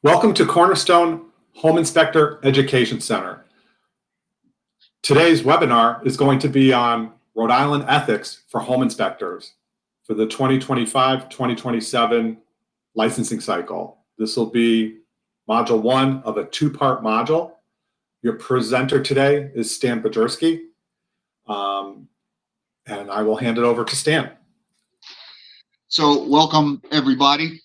Welcome to Cornerstone Home Inspector Education Center. Today's webinar is going to be on Rhode Island ethics for home inspectors for the 2025-2027 licensing cycle. This will be module one of a two-part module. Your presenter today is Stan Poderski, and I will hand it over to Stan. So welcome everybody.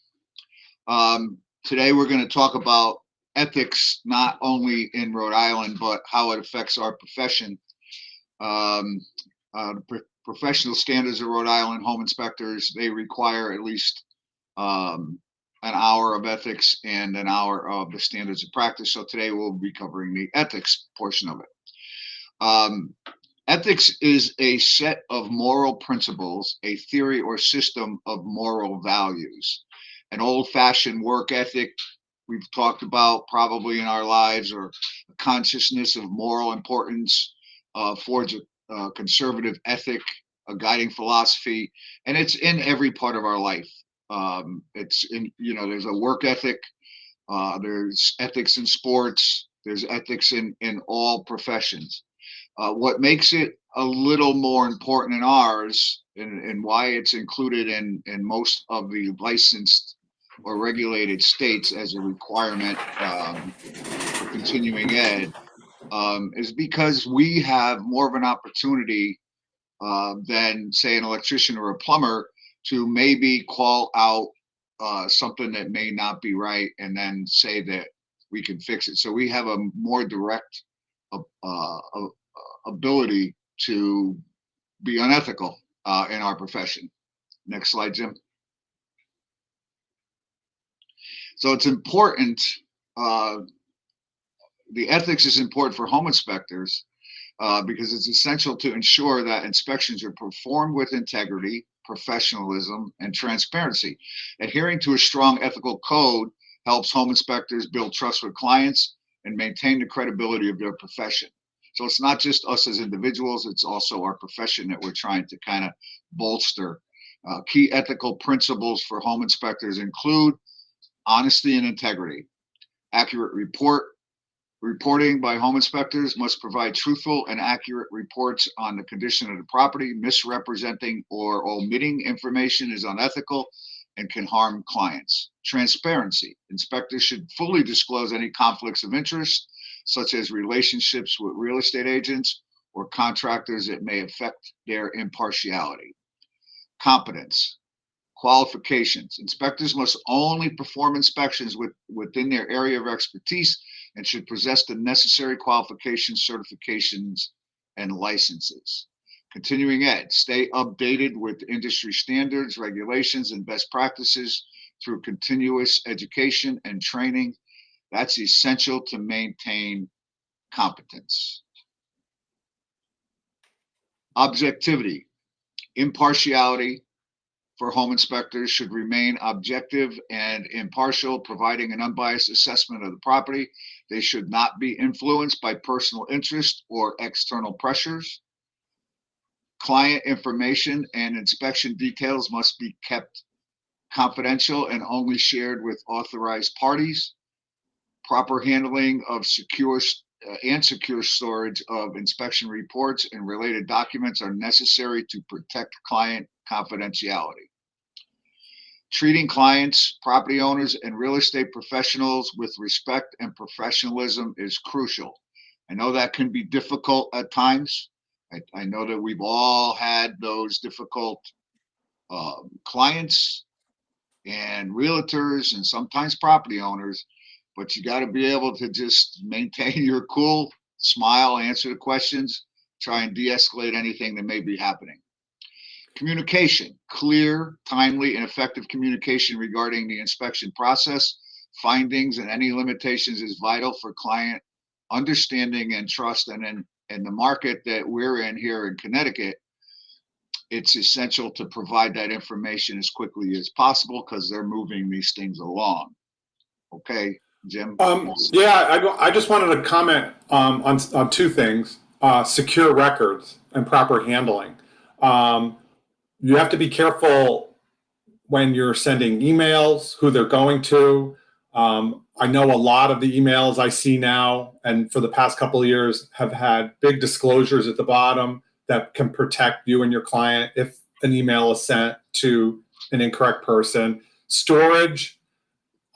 Today we're going to talk about ethics, not only in Rhode Island, but how it affects our profession. Professional standards of Rhode Island home inspectors, they require at least an hour of ethics and an hour of the standards of practice. So today we'll be covering the ethics portion of it. Ethics is a set of moral principles, a theory or system of moral values. An old-fashioned work ethic we've talked about probably in our lives, or a consciousness of moral importance, forge a conservative ethic, a guiding philosophy, and it's in every part of our life. It's in, there's a work ethic, there's ethics in sports, there's ethics in all professions. What makes it a little more important in ours, and why it's included in most of the licensed or regulated states as a requirement for continuing ed, is because we have more of an opportunity than, say, an electrician or a plumber to maybe call out something that may not be right and then say that we can fix it. So we have a more direct ability to be unethical in our profession. Next slide, Jim. So it's important, the ethics is important for home inspectors because it's essential to ensure that inspections are performed with integrity, professionalism, and transparency. Adhering to a strong ethical code helps home inspectors build trust with clients and maintain the credibility of their profession. So it's not just us as individuals, it's also our profession that we're trying to kind of bolster. Key ethical principles for home inspectors include honesty and integrity. Accurate reporting by home inspectors must provide truthful and accurate reports on the condition of the property. Misrepresenting or omitting information is unethical and can harm clients. Transparency. Inspectors should fully disclose any conflicts of interest, such as relationships with real estate agents or contractors that may affect their impartiality. Competence. Qualifications. Inspectors must only perform inspections within their area of expertise and should possess the necessary qualifications, certifications, and licenses. Continuing ed. Stay updated with industry standards, regulations, and best practices through continuous education and training. That's essential to maintain competence. Objectivity. Impartiality for home inspectors should remain objective and impartial, providing an unbiased assessment of the property. They should not be influenced by personal interest or external pressures. Client information and inspection details must be kept confidential and only shared with authorized parties. Proper handling of secure storage of inspection reports and related documents are necessary to protect client confidentiality. Treating clients, property owners, and real estate professionals with respect and professionalism is crucial. I know that can be difficult at times. I know that we've all had those difficult clients and realtors and sometimes property owners, but you got to be able to just maintain your cool, smile, answer the questions, try and de-escalate anything that may be happening. Communication. Clear, timely, and effective communication regarding the inspection process, findings, and any limitations is vital for client understanding and trust. And in the market that we're in here in Connecticut, it's essential to provide that information as quickly as possible because they're moving these things along. Okay, Jim? Yeah, I just wanted to comment on two things, secure records and proper handling. You have to be careful when you're sending emails, who they're going to. I know a lot of the emails I see now, and for the past couple of years, have had big disclosures at the bottom that can protect you and your client if an email is sent to an incorrect person. Storage,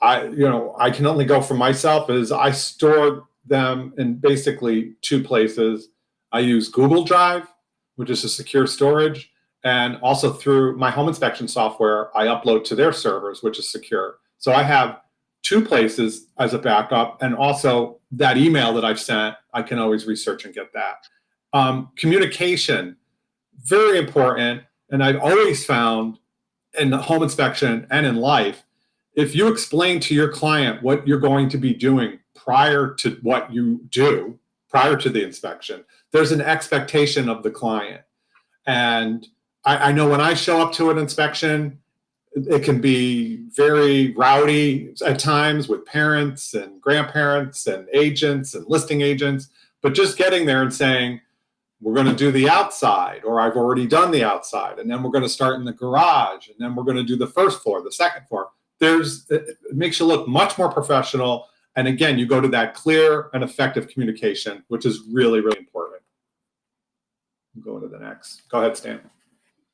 I can only go for myself, is I store them in basically two places. I use Google Drive, which is a secure storage, and also through my home inspection software, I upload to their servers, which is secure. So I have two places as a backup, and also that email that I've sent, I can always research and get that. Communication, very important, and I've always found in home inspection and in life, if you explain to your client what you're going to be doing prior to what you do, prior to the inspection, there's an expectation of the client. And I know when I show up to an inspection, it can be very rowdy at times with parents and grandparents and agents and listing agents, but just getting there and saying, we're going to do the outside, or I've already done the outside, and then we're going to start in the garage, and then we're going to do the first floor, the second floor. It makes you look much more professional. And again, you go to that clear and effective communication, which is really, really important. Go to the next. Go ahead, Stan.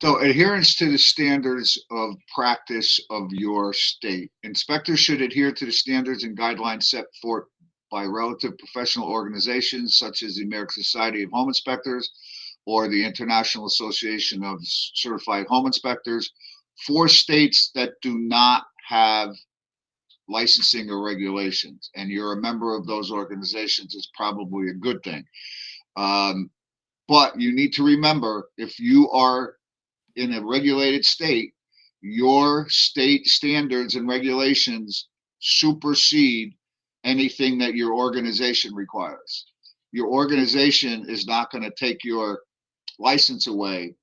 So adherence to the standards of practice of your state. Inspectors should adhere to the standards and guidelines set forth by relative professional organizations such as the American Society of Home Inspectors or the International Association of Certified Home Inspectors. For states that do not have licensing or regulations, and you're a member of those organizations, is probably a good thing. But you need to remember, if you are in a regulated state, your state standards and regulations supersede anything that your organization requires. Your organization is not going to take your license away.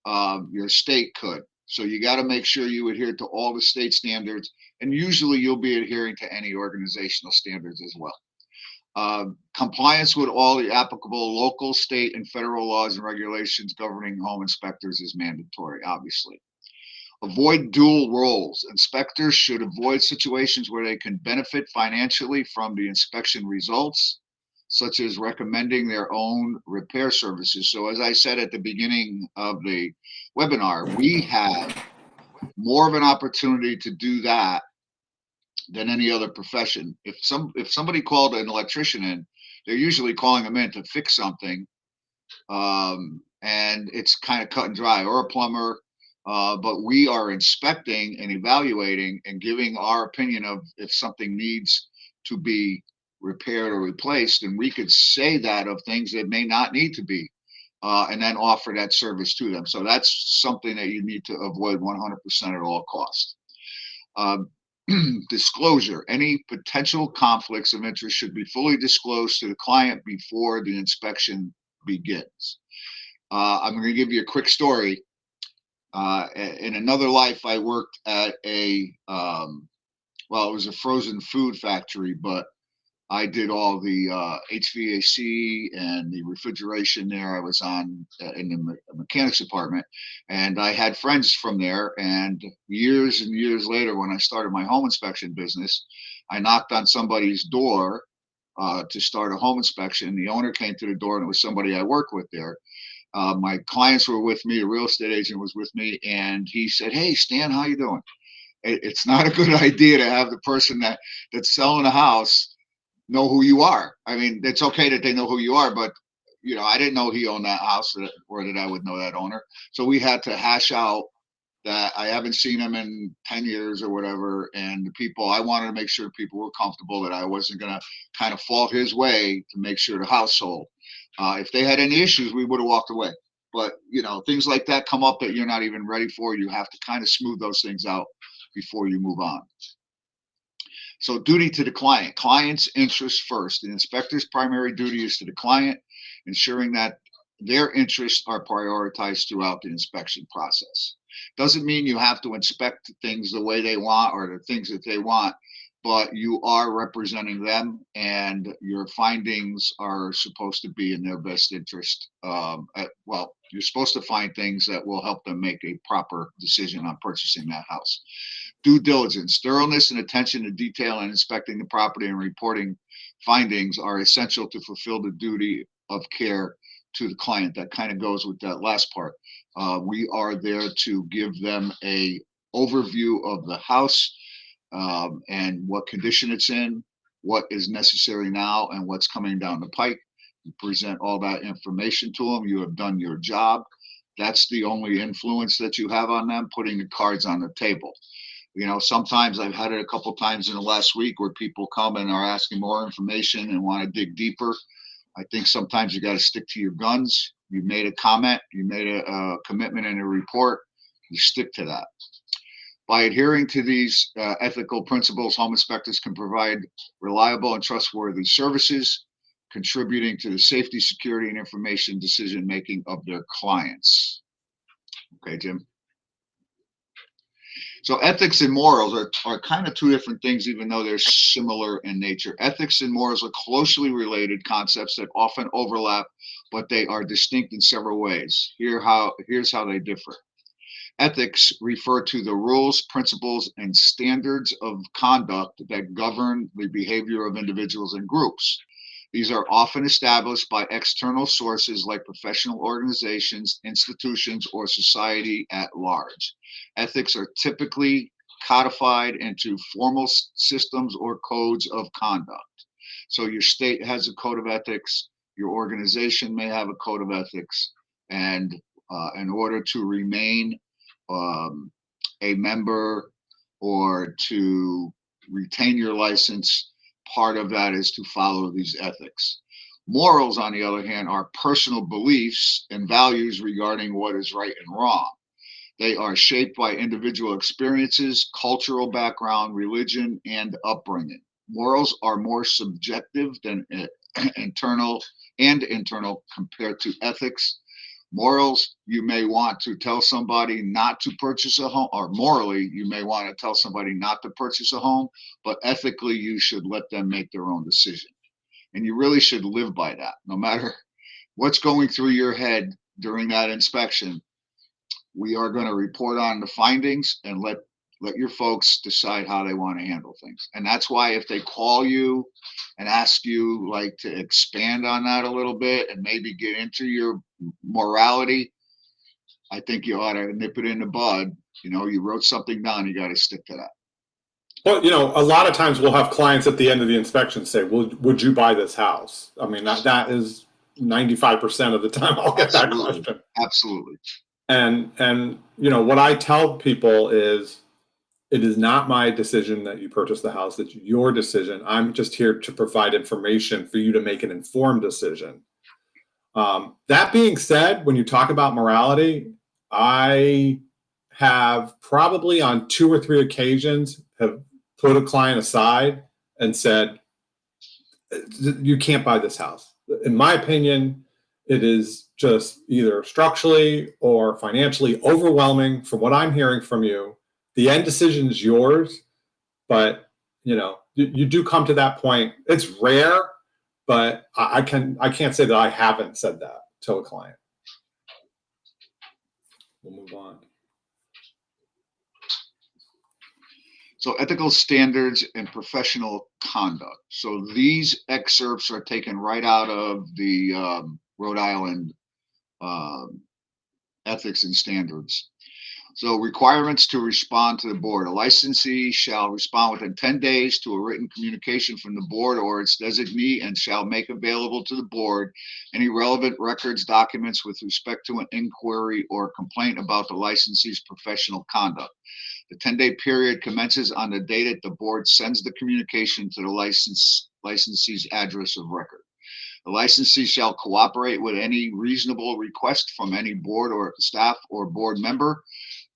Your state could. So you got to make sure you adhere to all the state standards, and usually you'll be adhering to any organizational standards as well. Compliance with all the applicable local, state, and federal laws and regulations governing home inspectors is mandatory, obviously. Avoid dual roles. Inspectors should avoid situations where they can benefit financially from the inspection results, such as recommending their own repair services. So as I said at the beginning of the webinar, we have more of an opportunity to do that than any other profession. If somebody called an electrician in, they're usually calling them in to fix something, and it's kind of cut and dry, or a plumber. But we are inspecting and evaluating and giving our opinion of if something needs to be repaired or replaced, and we could say that of things that may not need to be, and then offer that service to them. So that's something that you need to avoid 100% at all costs. Disclosure. Any potential conflicts of interest should be fully disclosed to the client before the inspection begins. I'm going to give you a quick story. In another life, I worked at it was a frozen food factory, but I did all the HVAC and the refrigeration there. I was in the mechanics department, and I had friends from there. And years and years later, when I started my home inspection business, I knocked on somebody's door to start a home inspection. The owner came to the door, and it was somebody I worked with there. My clients were with me. A real estate agent was with me, and he said, "Hey, Stan, how you doing?" It's not a good idea to have the person that's selling a house know who you are. I mean, it's okay that they know who you are, but I didn't know he owned that house, or that I would know that owner. So we had to hash out that I haven't seen him in 10 years or whatever. And I wanted to make sure people were comfortable, that I wasn't going to kind of fall his way to make sure the house sold. If they had any issues, we would have walked away. But, things like that come up that you're not even ready for. You have to kind of smooth those things out before you move on. So duty to the client. Client's interest first. The inspector's primary duty is to the client, ensuring that their interests are prioritized throughout the inspection process. Doesn't mean you have to inspect things the way they want or the things that they want, but you are representing them, and your findings are supposed to be in their best interest. You're supposed to find things that will help them make a proper decision on purchasing that house. Due diligence, thoroughness, and attention to detail in inspecting the property and reporting findings are essential to fulfill the duty of care to the client. That kind of goes with that last part. We are there to give them a overview of the house and what condition it's in, what is necessary now, and what's coming down the pike. You present all that information to them. You have done your job. That's the only influence that you have on them, putting the cards on the table. You know, sometimes I've had it a couple times in the last week where people come and are asking more information and want to dig deeper. I think sometimes you got to stick to your guns. You made a comment, you made a commitment in a report, you stick to that. By adhering to these ethical principles, home inspectors can provide reliable and trustworthy services, contributing to the safety, security, and information decision-making of their clients. Okay, Jim? So ethics and morals are kind of two different things, even though they're similar in nature. Ethics and morals are closely related concepts that often overlap, but they are distinct in several ways. Here's how they differ. Ethics refer to the rules, principles, and standards of conduct that govern the behavior of individuals and groups. These are often established by external sources like professional organizations, institutions, or society at large. Ethics are typically codified into formal systems or codes of conduct. So your state has a code of ethics, your organization may have a code of ethics, and in order to remain a member or to retain your license, part of that is to follow these ethics. Morals, on the other hand, are personal beliefs and values regarding what is right and wrong. They are shaped by individual experiences, cultural background, religion, and upbringing. Morals are more subjective than internal compared to ethics. Morals, you may want to tell somebody not to purchase a home, or morally, you may want to tell somebody not to purchase a home, but ethically, you should let them make their own decision. And you really should live by that. No matter what's going through your head during that inspection, we are going to report on the findings and let your folks decide how they want to handle things. And that's why if they call you and ask you like to expand on that a little bit and maybe get into your morality, I think you ought to nip it in the bud. You know, you wrote something down, you got to stick to that. Well, you know, a lot of times we'll have clients at the end of the inspection say, well, would you buy this house? I mean, that is 95% of the time I'll get that question. Absolutely. And you know, what I tell people is, it is not my decision that you purchase the house. It's your decision. I'm just here to provide information for you to make an informed decision. That being said, when you talk about morality, I have probably on 2 or 3 occasions have put a client aside and said, you can't buy this house. In my opinion, it is just either structurally or financially overwhelming from what I'm hearing from you. The end decision is yours, but you know, you do come to that point. It's rare, but I can't say that I haven't said that to a client. We'll move on. So ethical standards and professional conduct. So these excerpts are taken right out of the Rhode Island ethics and standards. So requirements to respond to the board. A licensee shall respond within 10 days to a written communication from the board or its designee and shall make available to the board any relevant records, documents with respect to an inquiry or complaint about the licensee's professional conduct. The 10-day period commences on the date that the board sends the communication to the licensee's address of record. The licensee shall cooperate with any reasonable request from any board or staff or board member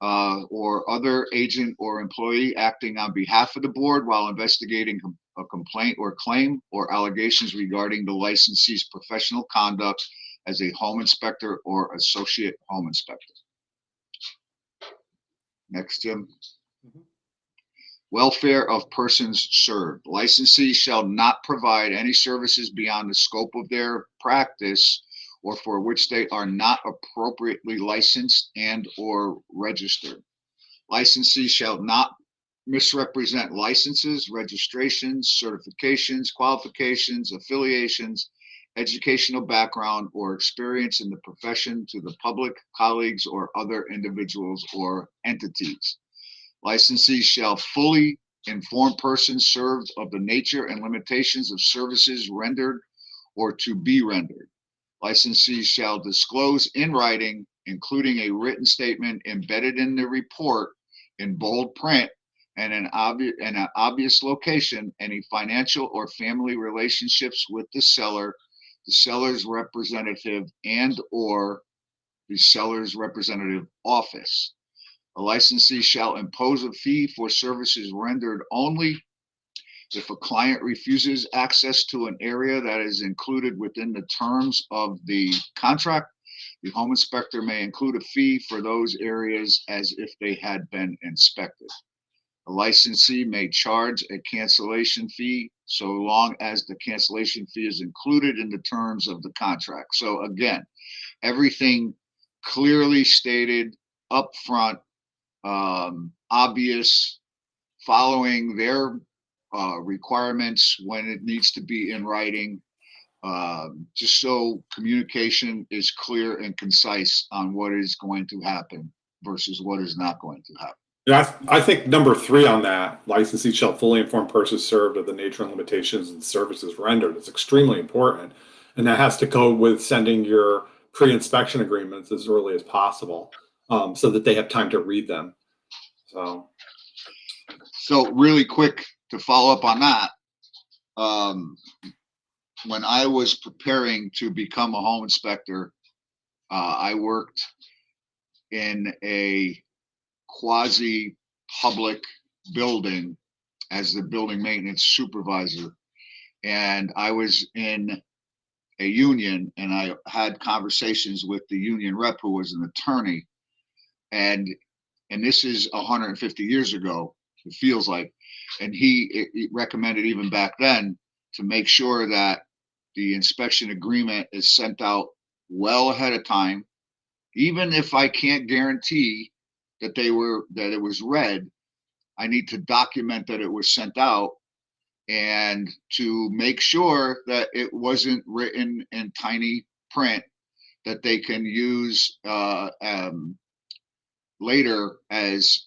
or other agent or employee acting on behalf of the board while investigating a complaint or claim or allegations regarding the licensee's professional conduct as a home inspector or associate home inspector. Next, Jim. Mm-hmm. Welfare of persons served. Licensees shall not provide any services beyond the scope of their practice or for which they are not appropriately licensed and or registered. Licensees shall not misrepresent licenses, registrations, certifications, qualifications, affiliations, educational background, or experience in the profession to the public, colleagues, or other individuals or entities. Licensees shall fully inform persons served of the nature and limitations of services rendered or to be rendered. Licensees shall disclose in writing, including a written statement embedded in the report in bold print and an obvious location, any financial or family relationships with the seller, the seller's representative, and or the seller's representative office. A licensee shall impose a fee for services rendered only if a client refuses access to an area that is included within the terms of the contract. The home inspector may include a fee for those areas as if they had been inspected. A licensee may charge a cancellation fee so long as the cancellation fee is included in the terms of the contract. So again, everything clearly stated, upfront, obvious, following their requirements when it needs to be in writing, just so communication is clear and concise on what is going to happen versus what is not going to happen. Yeah, I think number 3 on that, licensee shall fully inform persons served of the nature and limitations and services rendered, is extremely important. And that has to go with sending your pre-inspection agreements as early as possible, so that they have time to read them. So really quick to follow up on that, when I was preparing to become a home inspector, I worked in a quasi-public building as the building maintenance supervisor. And I was in a union, and I had conversations with the union rep, who was an attorney. And this is 150 years ago, it feels like. And he recommended even back then to make sure that the inspection agreement is sent out well ahead of time. Even if I can't guarantee that it was read, I need to document that it was sent out, and to make sure that it wasn't written in tiny print that they can use later as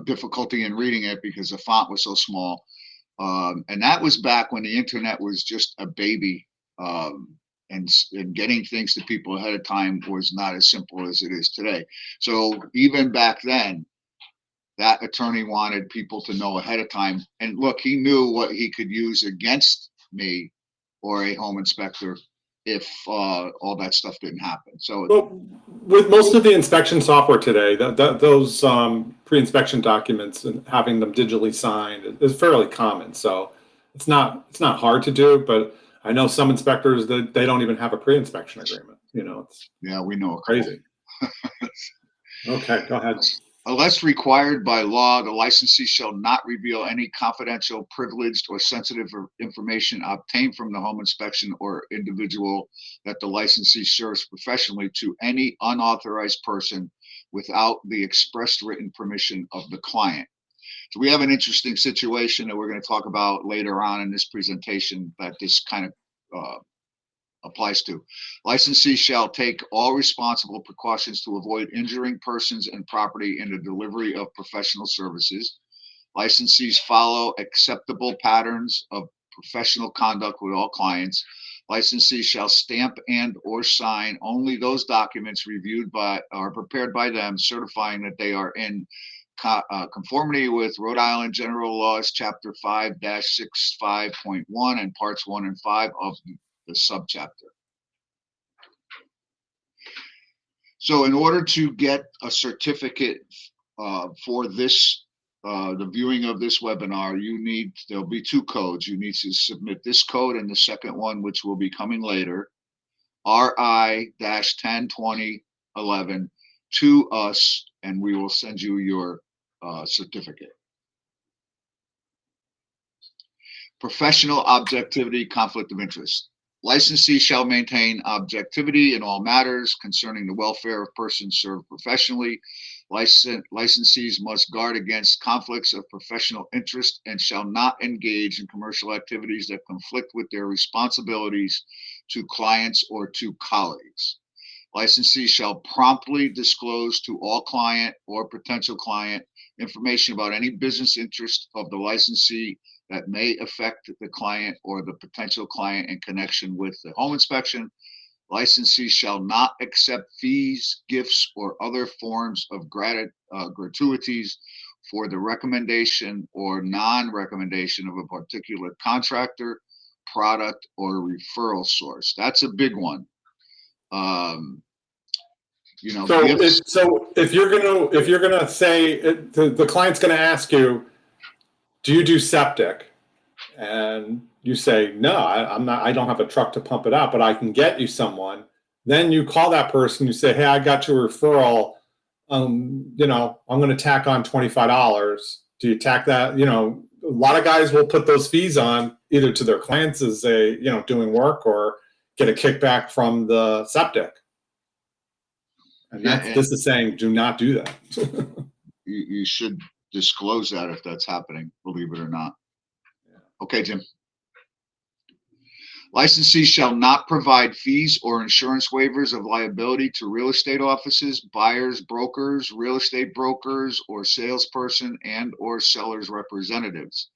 difficulty in reading it because the font was so small. And that was back when the internet was just a baby, and getting things to people ahead of time was not as simple as it is today. So even back then, that attorney wanted people to know ahead of time. And look, he knew what he could use against me or a home inspector if all that stuff didn't happen. So, well, with most of the inspection software today, those pre-inspection documents and having them digitally signed is fairly common. So it's not hard to do, but I know some inspectors that they don't even have a pre-inspection agreement. It's we know crazy. Okay, go ahead. Unless required by law, the licensee shall not reveal any confidential, privileged, or sensitive information obtained from the home inspection or individual that the licensee serves professionally to any unauthorized person without the express written permission of the client. So we have an interesting situation that we're going to talk about later on in this presentation that this kind of applies to. Licensee shall take all responsible precautions to avoid injuring persons and property in the delivery of professional services. Licensees follow acceptable patterns of professional conduct with all clients. Licensees shall stamp and or sign only those documents reviewed by or prepared by them, certifying that they are in conformity with Rhode Island General Laws, Chapter 5-65.1 and Parts 1 and 5 of the subchapter. So in order to get a certificate for this, the viewing of this webinar, there'll be 2 codes. You need to submit this code and the second one, which will be coming later, RI-102011, to us, and we will send you your certificate. Professional objectivity, conflict of interest. Licensee shall maintain objectivity in all matters concerning the welfare of persons served professionally. Licensees must guard against conflicts of professional interest and shall not engage in commercial activities that conflict with their responsibilities to clients or to colleagues. Licensees shall promptly disclose to all client or potential client information about any business interest of the licensee that may affect the client or the potential client in connection with the home inspection. Licensees shall not accept fees, gifts, or other forms of gratuities for the recommendation or non-recommendation of a particular contractor, product, or referral source. That's a big one. So Gifts. if you're gonna say the client's gonna ask you, do you do septic? And you say, no, I'm not. I don't have a truck to pump it out, but I can get you someone. Then you call that person. You say, hey, I got your referral. I'm going to tack on $25. Do you tack that? A lot of guys will put those fees on either to their clients as they, doing work, or get a kickback from the septic. And this is saying, do not do that. You should disclose that if that's happening, believe it or not. Yeah. Okay, Jim. Licensees shall not provide fees or insurance waivers of liability to real estate offices, buyers, brokers, real estate brokers, or salesperson and or sellers representatives.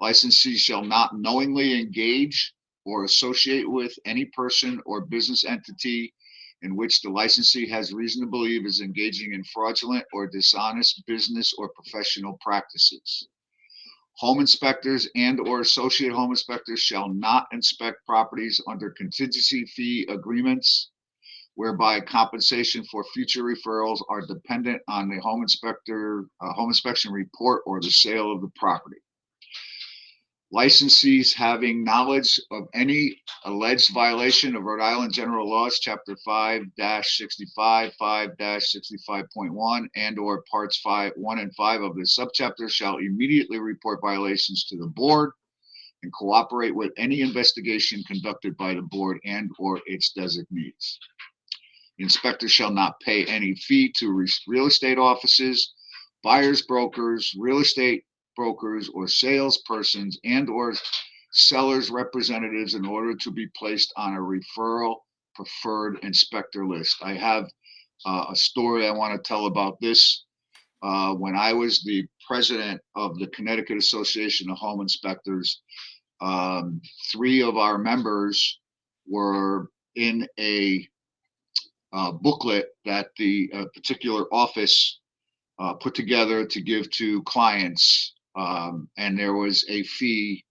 Licensees shall not knowingly engage or associate with any person or business entity in which the licensee has reason to believe is engaging in fraudulent or dishonest business or professional practices. Home inspectors and or associate home inspectors shall not inspect properties under contingency fee agreements whereby compensation for future referrals are dependent on the home inspection report or the sale of the property. Licensees having knowledge of any alleged violation of Rhode Island General Laws, Chapter 5-65, 5-65.1, and or Parts 1 and 5 of this subchapter shall immediately report violations to the board and cooperate with any investigation conducted by the board and or its designees. The inspector shall not pay any fee to real estate offices, buyers, brokers, real estate brokers, or salespersons and or sellers representatives in order to be placed on a referral preferred inspector list. I have a story I want to tell about this. When I was the president of the Connecticut Association of Home Inspectors, 3 of our members were in a booklet that the particular office put together to give to clients. And there was a fee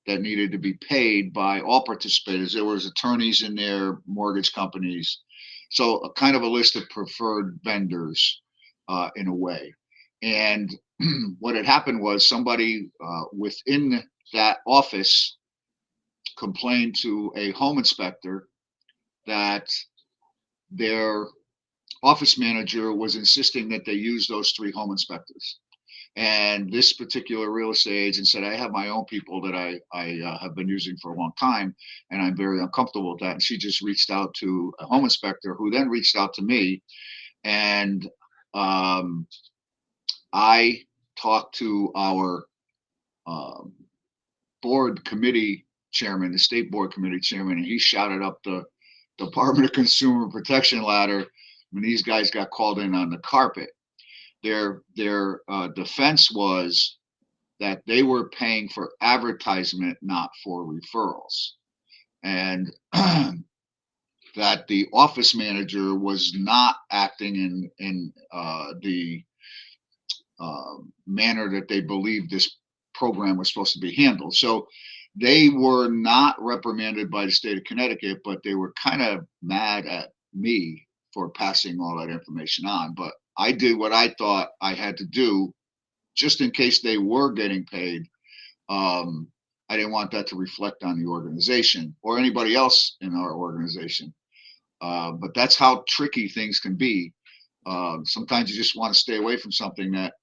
that needed to be paid by all participators. There was attorneys in there, mortgage companies. So a kind of a list of preferred vendors in a way. And what had happened was somebody within that office complained to a home inspector that their office manager was insisting that they use those 3 home inspectors. And this particular real estate agent said, I have my own people that I have been using for a long time, and I'm very uncomfortable with that. And she just reached out to a home inspector, who then reached out to me. And I talked to our board committee chairman, the state board committee chairman, and he shouted up the Department of Consumer Protection ladder when these guys got called in on the carpet. Their defense was that they were paying for advertisement, not for referrals, and that the office manager was not acting in the manner that they believed this program was supposed to be handled. So they were not reprimanded by the state of Connecticut, but they were kind of mad at me for passing all that information on. But I did what I thought I had to do, just in case they were getting paid. I didn't want that to reflect on the organization or anybody else in our organization. But that's how tricky things can be. Sometimes you just want to stay away from something that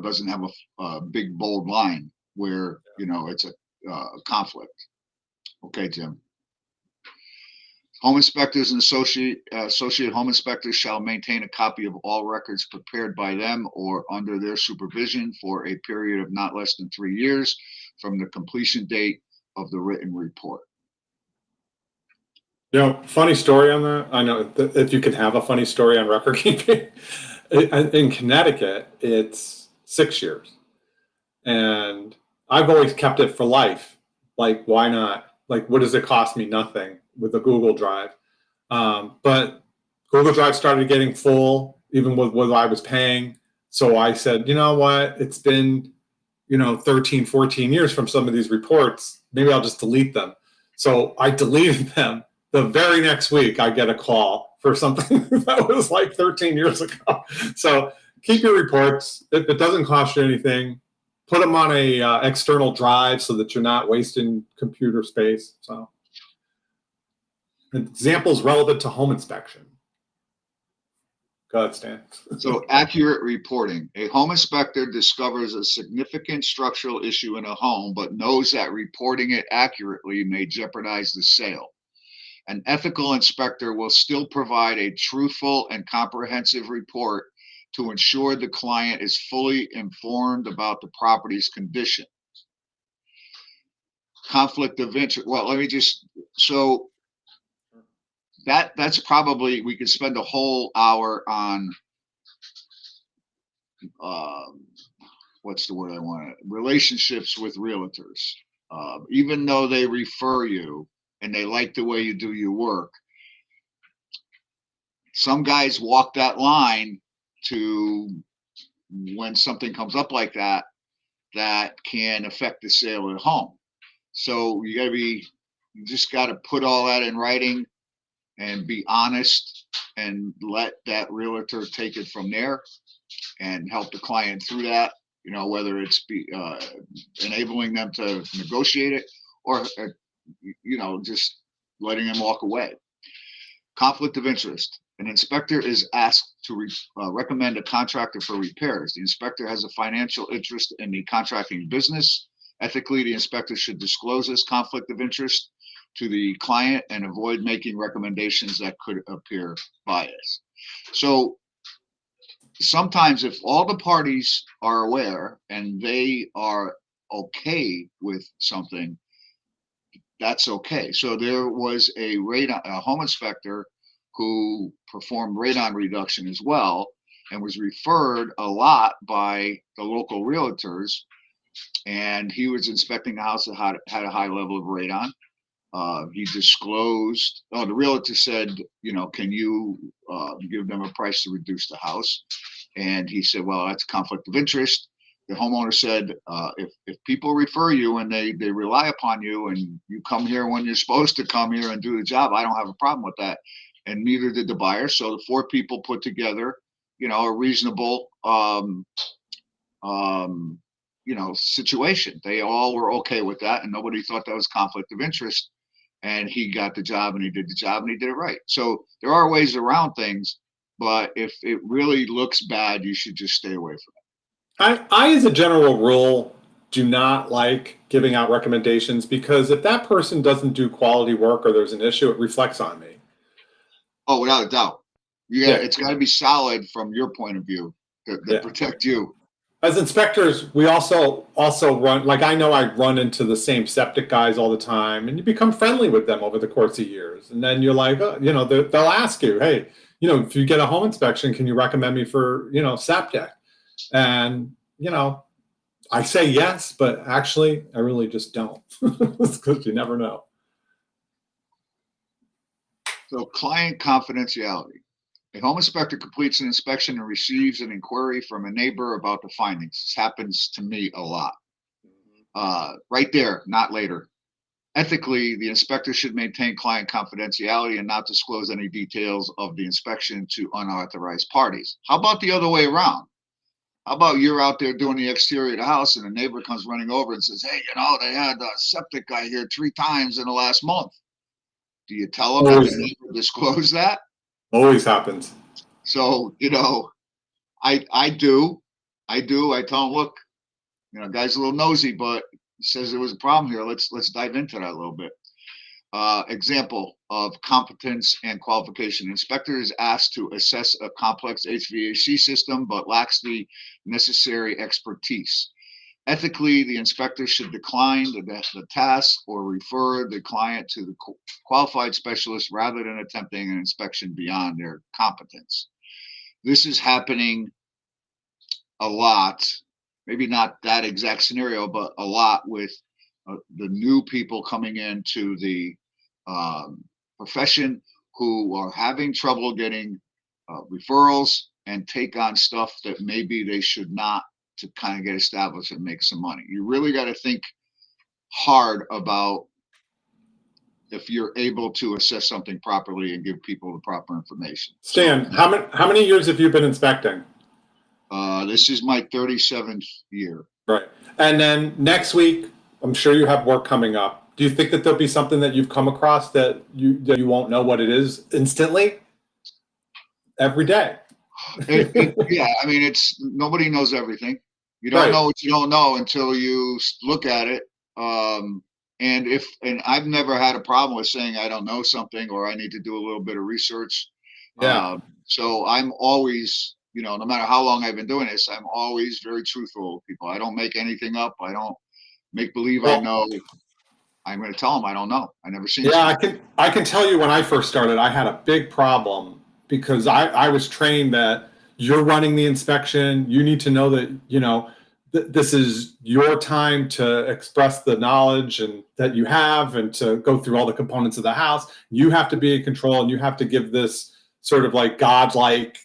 doesn't have a big bold line where it's a conflict. Okay, Jim. Home inspectors and associate home inspectors shall maintain a copy of all records prepared by them or under their supervision for a period of not less than 3 years from the completion date of the written report. Funny story on that. I know if you can have a funny story on record keeping. In Connecticut, it's 6 years. And I've always kept it for life. Like, why not? Like, what does it cost me? Nothing with the Google Drive. But Google Drive started getting full, even with what I was paying. So I said, you know what? It's been, 13, 14 years from some of these reports. Maybe I'll just delete them. So I deleted them. The very next week, I get a call for something that was like 13 years ago. So keep your reports. It doesn't cost you anything. Put them on a external drive so that you're not wasting computer space. So examples relevant to home inspection. Go ahead, Stan. So accurate reporting. A home inspector discovers a significant structural issue in a home, but knows that reporting it accurately may jeopardize the sale. An ethical inspector will still provide a truthful and comprehensive report to ensure the client is fully informed about the property's condition. Conflict of interest. Well, let me just, so that's probably, we could spend a whole hour on, what's the word I want? Relationships with realtors. Even though they refer you and they like the way you do your work, some guys walk that line to when something comes up like that, that can affect the sale of the home. So you just got to put all that in writing and be honest and let that realtor take it from there and help the client through that, whether it's enabling them to negotiate it or, just letting them walk away. Conflict of interest. An inspector is asked to recommend a contractor for repairs. The inspector has a financial interest in the contracting business. Ethically, the inspector should disclose this conflict of interest to the client and avoid making recommendations that could appear biased. So sometimes if all the parties are aware and they are okay with something, that's okay. So there was a home inspector who performed radon reduction as well and was referred a lot by the local realtors. And he was inspecting the house that had a high level of radon. He disclosed, the realtor said, can you give them a price to reduce the house? And he said, well, that's a conflict of interest. The homeowner said, if people refer you and they rely upon you and you come here when you're supposed to come here and do the job, I don't have a problem with that. And neither did the buyer. So the 4 people put together, a reasonable, situation. They all were okay with that, and nobody thought that was conflict of interest. And he got the job, and he did the job, and he did it right. So there are ways around things, but if it really looks bad, you should just stay away from it. I, as a general rule, do not like giving out recommendations because if that person doesn't do quality work or there's an issue, it reflects on me. Oh, without a doubt. Yeah, it's got to be solid from your point of view to protect you. As inspectors, we also run, like I know I run into the same septic guys all the time, and you become friendly with them over the course of years. And then you're like, they'll ask you, hey, if you get a home inspection, can you recommend me for, septic? And, I say yes, but actually I really just don't because you never know. So client confidentiality. A home inspector completes an inspection and receives an inquiry from a neighbor about the findings. This happens to me a lot. Right there, not later. Ethically, the inspector should maintain client confidentiality and not disclose any details of the inspection to unauthorized parties. How about the other way around? How about you're out there doing the exterior of the house and a neighbor comes running over and says, hey, they had a septic guy here 3 times in the last month. Do you tell them that the neighbor disclose that? Always happens. So, I do. I tell them, look, guy's a little nosy, but he says there was a problem here. Let's dive into that a little bit. Example of competence and qualification. Inspector is asked to assess a complex HVAC system, but lacks the necessary expertise. Ethically, the inspector should decline the task or refer the client to the qualified specialist rather than attempting an inspection beyond their competence. This is happening a lot, maybe not that exact scenario, but a lot with the new people coming into the profession who are having trouble getting referrals and take on stuff that maybe they should not, to kind of get established and make some money. You really got to think hard about if you're able to assess something properly and give people the proper information. Stan, how many years have you been inspecting? This is my 37th year. Right. And then next week, I'm sure you have work coming up. Do you think that there'll be something that you've come across that you won't know what it is instantly? Every day. Yeah, I mean, it's nobody knows everything. You don't know what you don't know until you look at it. And I've never had a problem with saying I don't know something or I need to do a little bit of research. Yeah. So I'm always, no matter how long I've been doing this, I'm always very truthful with people. I don't make anything up. I don't make believe I know. I'm going to tell them I don't know. I never seen. Yeah, I can tell you when I first started, I had a big problem because I was trained that you're running the inspection. You need to know that, this is your time to express the knowledge and that you have and to go through all the components of the house. You have to be in control and you have to give this sort of like godlike,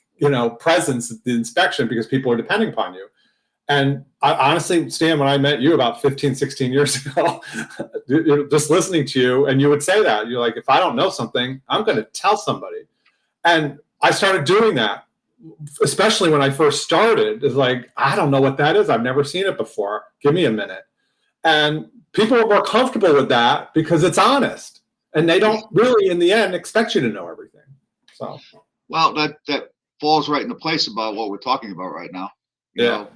presence at the inspection because people are depending upon you. And I honestly, Stan, when I met you about 15, 16 years ago, just listening to you, and you would say that, you're like, if I don't know something, I'm going to tell somebody. And I started doing that, especially when I first started. It's like, I don't know what that is. I've never seen it before. Give me a minute. And people are more comfortable with that because it's honest. And they don't really, in the end, expect you to know everything. So, well, that falls right into place about what we're talking about right now. Yeah.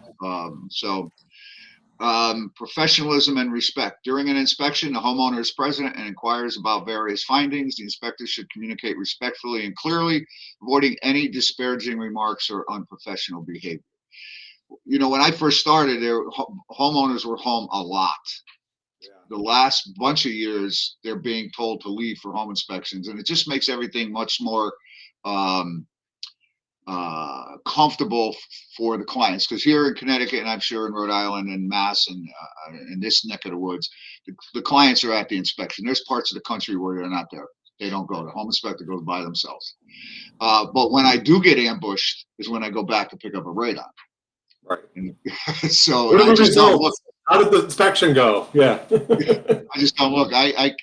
Professionalism and respect. During an inspection, the homeowner is present and inquires about various findings. The inspector should communicate respectfully and clearly, avoiding any disparaging remarks or unprofessional behavior. When I first started, homeowners were home a lot. Yeah. The last bunch of years, they're being told to leave for home inspections, and it just makes everything much more comfortable for the clients, because here in Connecticut, and I'm sure in Rhode Island and Mass and in this neck of the woods, the clients are at the inspection. There's parts of the country where they're not there. They don't go. The home inspector goes by themselves. But when I do get ambushed is when I go back to pick up a radon. Right. So I just don't look. How did the inspection go? Yeah. I just don't look. I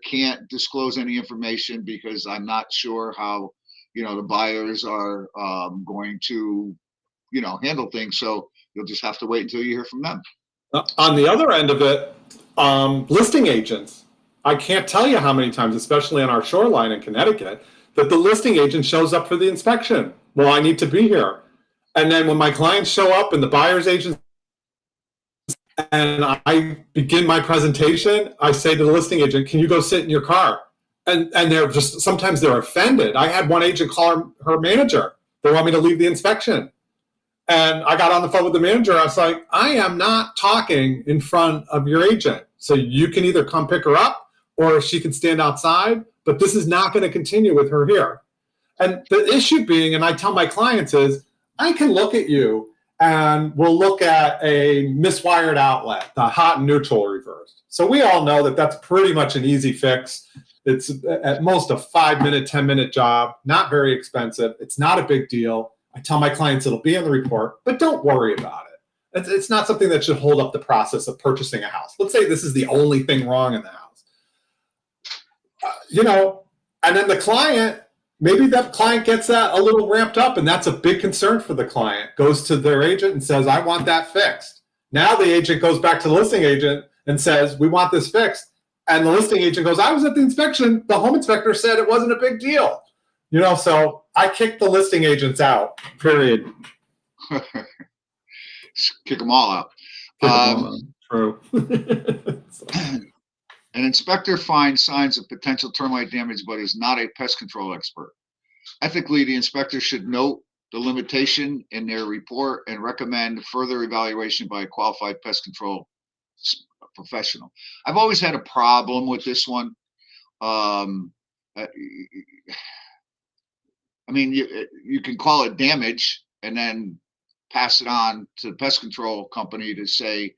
can't disclose any information because I'm not sure how the buyers are going to handle things. So you'll just have to wait until you hear from them. On the other end of it, listing agents. I can't tell you how many times, especially on our shoreline in Connecticut, that the listing agent shows up for the inspection. Well, I need to be here. And then when my clients show up and the buyer's agent and I begin my presentation, I say to the listing agent, can you go sit in your car? And they're just, sometimes they're offended. I had one agent call her manager. They want me to leave the inspection. And I got on the phone with the manager. I was like, I am not talking in front of your agent. So you can either come pick her up or she can stand outside, but this is not going to continue with her here. And the issue being, and I tell my clients is, I can look at you and we'll look at a miswired outlet, the hot and neutral reversed. So we all know that that's pretty much an easy fix. It's at most a 5-minute, 10-minute job, not very expensive. It's not a big deal. I tell my clients it'll be in the report, but don't worry about it. It's not something that should hold up the process of purchasing a house. Let's say this is the only thing wrong in the house. And then the client, maybe that client gets that a little ramped up, and that's a big concern for the client, goes to their agent and says, I want that fixed. Now the agent goes back to the listing agent and says, we want this fixed. And the listing agent goes, I was at the inspection. The home inspector said it wasn't a big deal. So I kicked the listing agents out, period. Kick them all out. True. An inspector finds signs of potential termite damage, but is not a pest control expert. Ethically, the inspector should note the limitation in their report and recommend further evaluation by a qualified pest control professional. I've always had a problem with this one. Um, I mean, you can call it damage and then pass it on to the pest control company to say,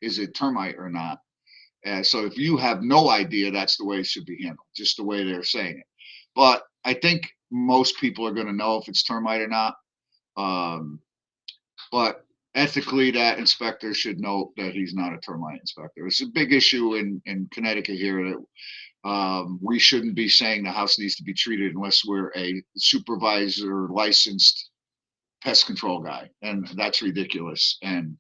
is it termite or not? So if you have no idea, that's the way it should be handled, just the way they're saying it. But I think most people are going to know if it's termite or not. But ethically, that inspector should know that he's not a termite inspector. It's a big issue in Connecticut here that we shouldn't be saying the house needs to be treated unless we're a supervisor licensed pest control guy. And that's ridiculous. And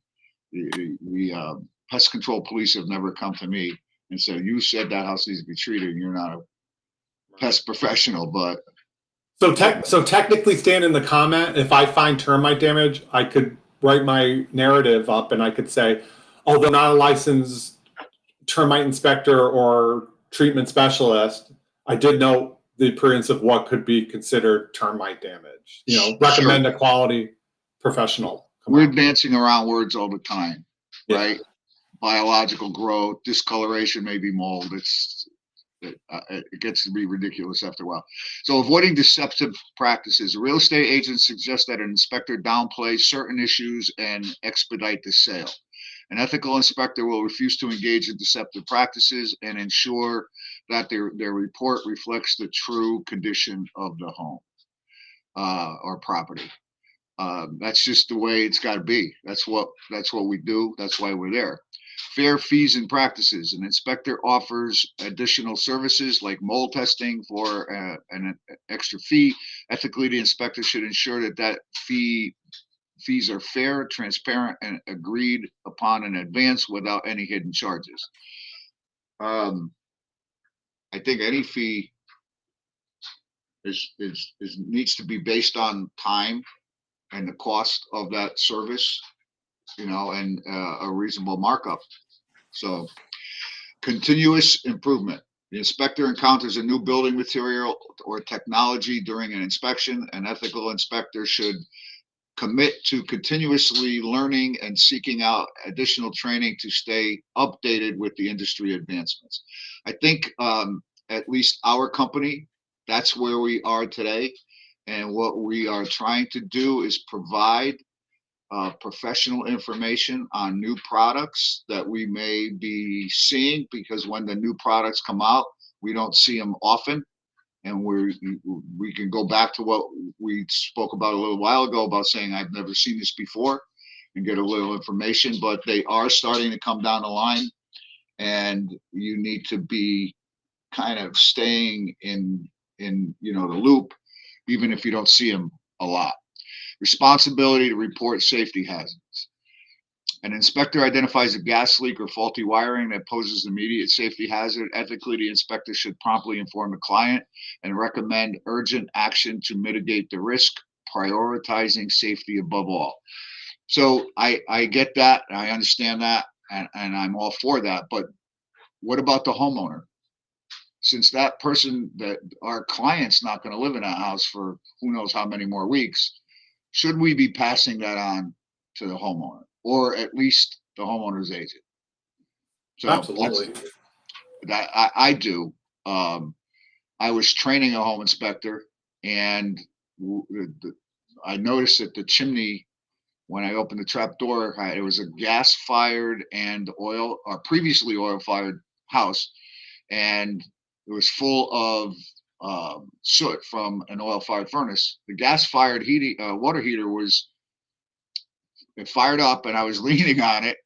the pest control police have never come to me and said, you said that house needs to be treated and you're not a pest professional. But so technically, Stan, in the comment, if I find termite damage, I could write my narrative up and I could say, although not a licensed termite inspector or treatment specialist, I did note the appearance of what could be considered termite damage. Recommend a quality professional. We're dancing around words all the time, right? Yeah. Biological growth, discoloration, maybe mold. It gets to be ridiculous after a while. So avoiding deceptive practices. Real estate agents suggest that an inspector downplay certain issues and expedite the sale. An ethical inspector will refuse to engage in deceptive practices and ensure that their report reflects the true condition of the home or property. That's just the way it's got to be. That's what we do. That's why we're there. Fair fees and practices. An inspector offers additional services like mold testing for an extra fee. Ethically, the inspector should ensure that fees are fair, transparent, and agreed upon in advance without any hidden charges. I think any fee needs to be based on time and the cost of that service, and a reasonable markup. So, continuous improvement. The inspector encounters a new building material or technology during an inspection. An ethical inspector should commit to continuously learning and seeking out additional training to stay updated with the industry advancements. I think at least our company, that's where we are today. And what we are trying to do is provide professional information on new products that we may be seeing, because when the new products come out, we don't see them often. And we can go back to what we spoke about a little while ago about saying, I've never seen this before, and get a little information, but they are starting to come down the line, and you need to be kind of staying in the loop, even if you don't see them a lot. Responsibility to report safety hazards. An inspector identifies a gas leak or faulty wiring that poses an immediate safety hazard. Ethically, the inspector should promptly inform the client and recommend urgent action to mitigate the risk, prioritizing safety above all. So I get that, I understand that, and I'm all for that. But what about the homeowner? Since that person, that our client's not going to live in that house for who knows how many more weeks, should we be passing that on to the homeowner, or at least the homeowner's agent? So absolutely, that I do. I was training a home inspector, and I noticed that the chimney, when I opened the trap door, it was a gas-fired and previously oil-fired house, and it was full of soot from an oil-fired furnace. The gas-fired water heater it fired up, and I was leaning on it,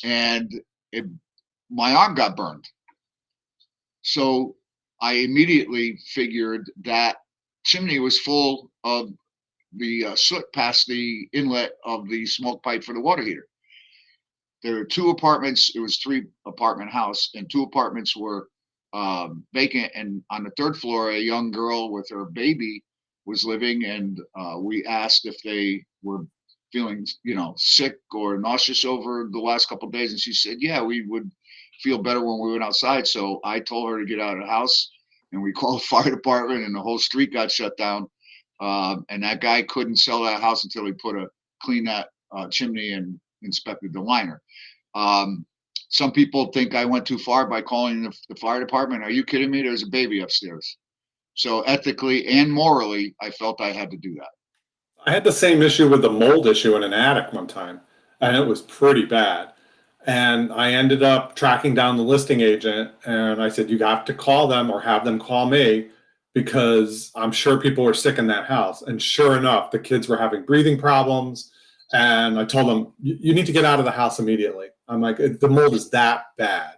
and my arm got burned. So I immediately figured that chimney was full of the soot past the inlet of the smoke pipe for the water heater. There were 2 apartments. It was 3-apartment house, and 2 apartments were vacant, and on the 3rd floor, a young girl with her baby was living, and we asked if they were feeling sick or nauseous over the last couple of days, and she said, yeah, we would feel better when we went outside. So I told her to get out of the house, and we called the fire department, and the whole street got shut down. And that guy couldn't sell that house until he cleaned that chimney and inspected the liner. Some people think I went too far by calling the fire department. Are you kidding me? There's a baby upstairs. So ethically and morally, I felt I had to do that. I had the same issue with the mold issue in an attic one time, and it was pretty bad. And I ended up tracking down the listing agent, and I said, you have to call them or have them call me because I'm sure people were sick in that house. And sure enough, the kids were having breathing problems. And I told them, you need to get out of the house immediately. I'm like, the mold is that bad.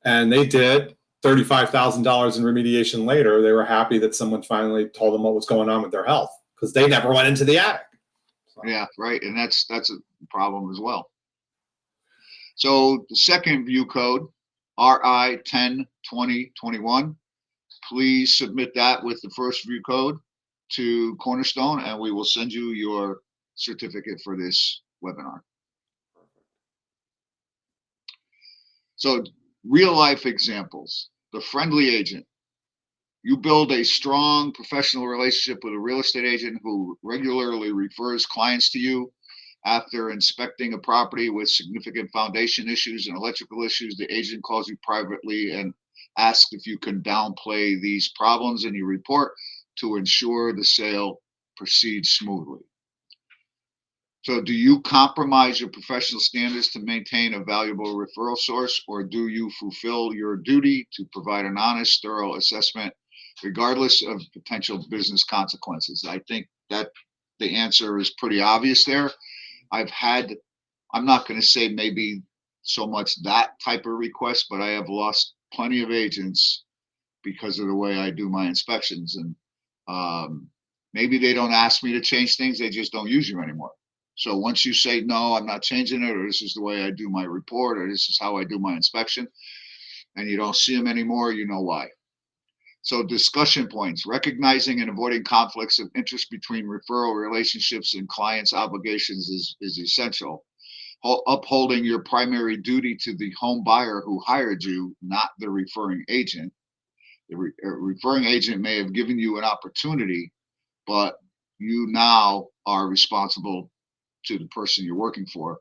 And they did. $35,000 in remediation later, they were happy that someone finally told them what was going on with their health because they never went into the attic. So. Yeah, right. And that's a problem as well. So the second view code, RI 10-2021, please submit that with the first view code to Cornerstone, and we will send you your certificate for this webinar. So real life examples, the friendly agent. You build a strong professional relationship with a real estate agent who regularly refers clients to you. After inspecting a property with significant foundation issues and electrical issues, the agent calls you privately and asks if you can downplay these problems in your report to ensure the sale proceeds smoothly. So do you compromise your professional standards to maintain a valuable referral source, or do you fulfill your duty to provide an honest, thorough assessment, regardless of potential business consequences? I think that the answer is pretty obvious there. I'm not going to say maybe so much that type of request, but I have lost plenty of agents because of the way I do my inspections. And maybe they don't ask me to change things, they just don't use you anymore. So once you say, no, I'm not changing it, or this is the way I do my report, or this is how I do my inspection, and you don't see them anymore, you know why. So discussion points, recognizing and avoiding conflicts of interest between referral relationships and clients' obligations is essential. Upholding your primary duty to the home buyer who hired you, not the referring agent. The referring agent may have given you an opportunity, but you now are responsible to the person you're working for.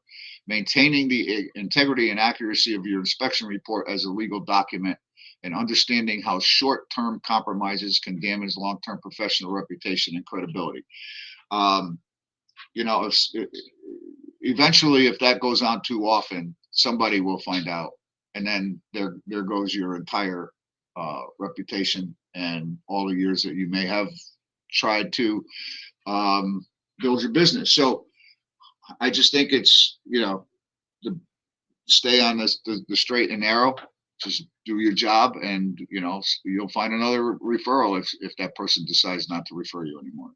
Maintaining the integrity and accuracy of your inspection report as a legal document, and understanding how short-term compromises can damage long-term professional reputation and credibility. Eventually, if that goes on too often, somebody will find out, and then there goes your entire reputation and all the years that you may have tried to build your business. So I just think it's, to stay on the straight and narrow. Just do your job, and you'll find another referral if that person decides not to refer you anymore.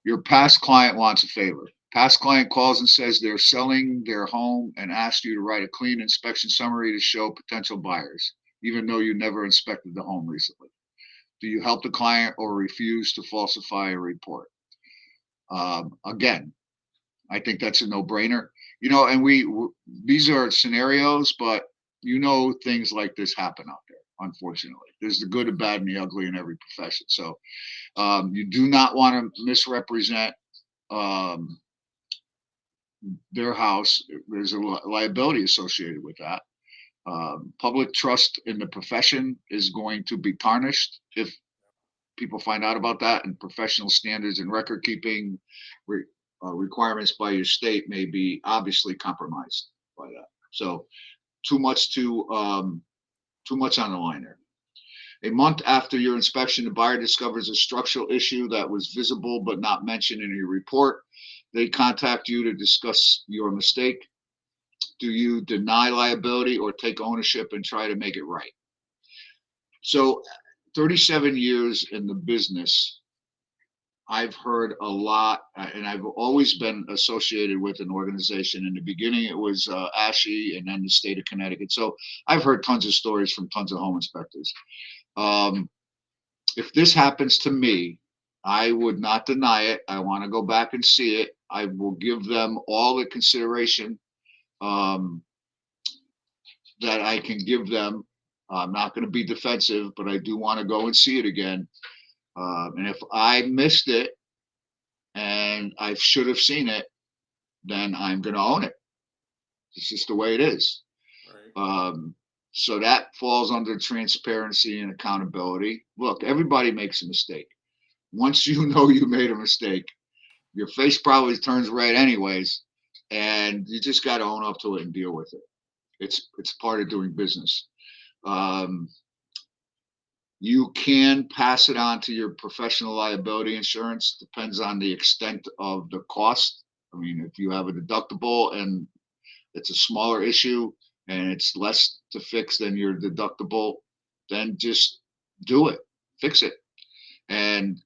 Your past client wants a favor. Past client calls and says they're selling their home and asks you to write a clean inspection summary to show potential buyers, even though you never inspected the home recently. Do you help the client or refuse to falsify a report? Again, I think that's a no-brainer. And these are scenarios, but things like this happen out there, unfortunately. There's the good, the bad, and the ugly in every profession. So you do not want to misrepresent their house. There's a liability associated with that. Public trust in the profession is going to be tarnished if people find out about that, and professional standards and record keeping requirements by your state may be obviously compromised by that. So too much on the line there. A month after your inspection, the buyer discovers a structural issue that was visible but not mentioned in your report. They contact you to discuss your mistake. Do you deny liability or take ownership and try to make it right? So 37 years in the business, I've heard a lot, and I've always been associated with an organization. In the beginning, it was ASHI, and then the state of Connecticut. So I've heard tons of stories from tons of home inspectors. If this happens to me, I would not deny it. I want to go back and see it. I will give them all the consideration that I can give them. I'm not going to be defensive, but I do want to go and see it again. And if I missed it and I should have seen it, then I'm going to own it. It's just the way it is. Right. So that falls under transparency and accountability. Look, everybody makes a mistake. Once you know you made a mistake, your face probably turns red anyways, and you just got to own up to it and deal with it. It's part of doing business. You can pass it on to your professional liability insurance. Depends on the extent of the cost. I mean, if you have a deductible and it's a smaller issue and it's less to fix than your deductible, then just do it, fix it. And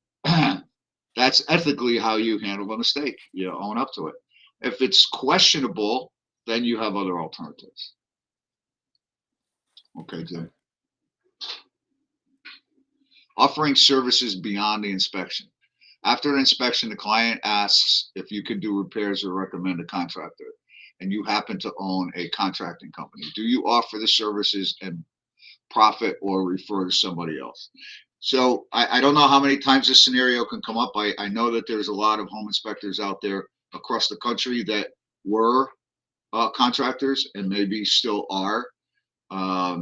that's ethically how you handle a mistake. You own up to it. If it's questionable, then you have other alternatives. Okay, Jim. Offering services beyond the inspection. After the inspection, the client asks if you can do repairs or recommend a contractor, and you happen to own a contracting company. Do you offer the services and profit or refer to somebody else? So I don't know how many times this scenario can come up. I know that there's a lot of home inspectors out there across the country that were contractors and maybe still are. I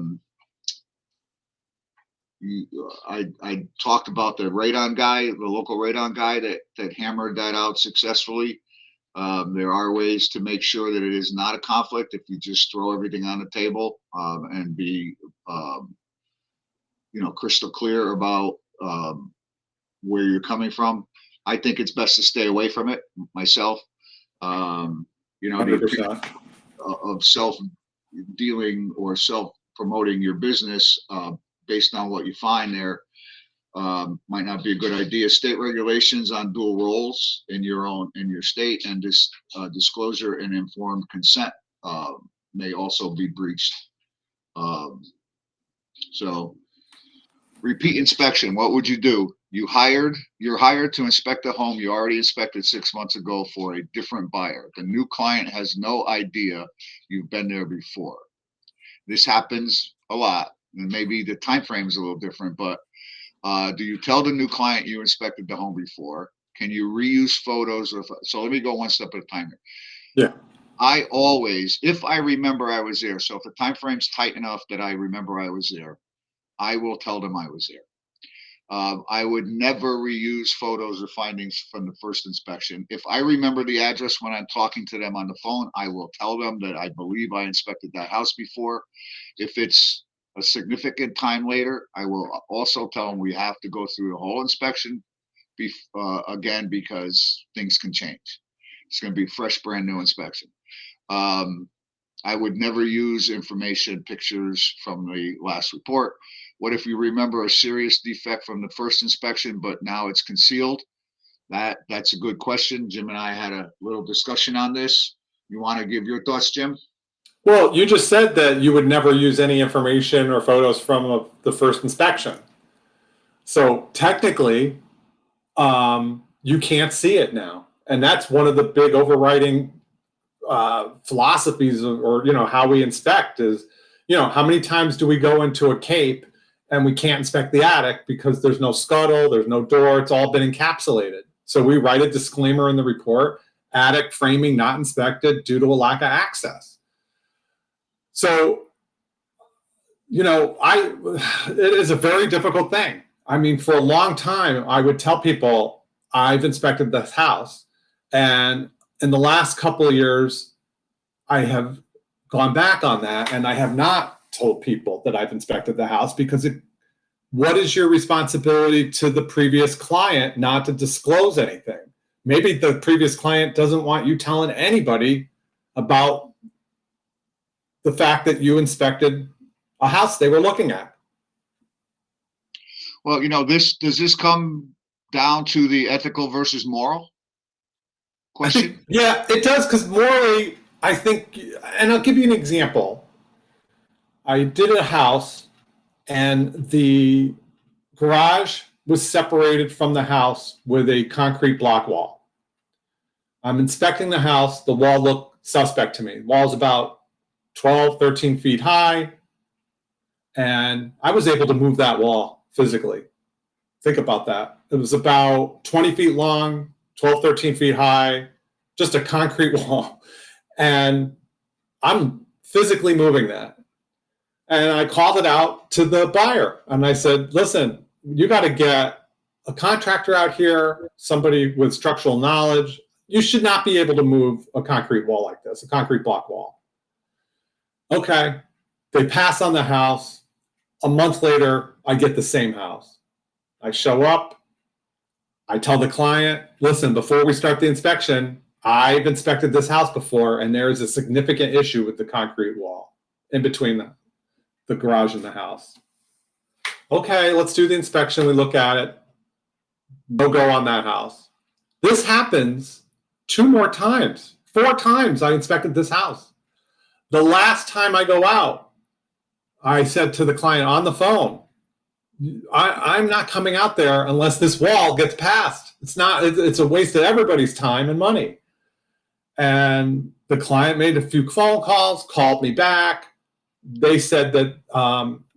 talked about the Rhode guy, the local Rhode guy that hammered that out successfully. There are ways to make sure that it is not a conflict if you just throw everything on the table and be crystal clear about where you're coming from. I think it's best to stay away from it myself. The 100%. of self-dealing or self-promoting your business based on what you find there might not be a good idea. State regulations on dual roles in your state and this disclosure and informed consent may also be breached. So repeat inspection. What would you do? You're hired to inspect a home you already inspected 6 months ago for a different buyer. The new client has no idea you've been there before. This happens a lot, and maybe the time frame is a little different, but do you tell the new client you inspected the home before? Can you reuse photos? So let me go one step at a time here. Yeah. I always, if I remember I was there, so if the time frame's tight enough that I remember I was there, I will tell them I was there. I would never reuse photos or findings from the first inspection. If I remember the address when I'm talking to them on the phone, I will tell them that I believe I inspected that house before. If it's a significant time later, I will also tell them we have to go through the whole inspection again because things can change. It's going to be a fresh, brand new inspection. I would never use information, pictures from the last report. What if you remember a serious defect from the first inspection, but now it's concealed? That's a good question. Jim and I had a little discussion on this. You want to give your thoughts, Jim? Well, you just said that you would never use any information or photos from the first inspection. So technically, you can't see it now. And that's one of the big overriding philosophies or how we inspect is, how many times do we go into a cape and we can't inspect the attic because there's no scuttle, there's no door, it's all been encapsulated. So we write a disclaimer in the report, attic framing not inspected due to a lack of access. So, it is a very difficult thing. I mean, for a long time, I would tell people I've inspected this house, and in the last couple of years, I have gone back on that, and I have not told people that I've inspected the house because what is your responsibility to the previous client not to disclose anything? Maybe the previous client doesn't want you telling anybody about the fact that you inspected a house they were looking at. Well, does this come down to the ethical versus moral question? Yeah, it does, because morally, I think, and I'll give you an example. I did a house and the garage was separated from the house with a concrete block wall. I'm inspecting the house. The wall looked suspect to me. The wall's about 12, 13 feet high. And I was able to move that wall physically. Think about that. It was about 20 feet long, 12, 13 feet high, just a concrete wall. And I'm physically moving that. And I called it out to the buyer. And I said, listen, you got to get a contractor out here, somebody with structural knowledge. You should not be able to move a concrete wall like this, a concrete block wall. Okay. They pass on the house. A month later, I get the same house. I show up. I tell the client, listen, before we start the inspection, I've inspected this house before, and there is a significant issue with the concrete wall in between the garage and the house. Okay, let's do the inspection. We look at it. No go on that house. This happens 2 more times. 4 times I inspected this house. The last time I go out, I said to the client on the phone, I'm not coming out there unless this wall gets passed. It's a waste of everybody's time and money. And the client made a few phone calls, called me back. They said that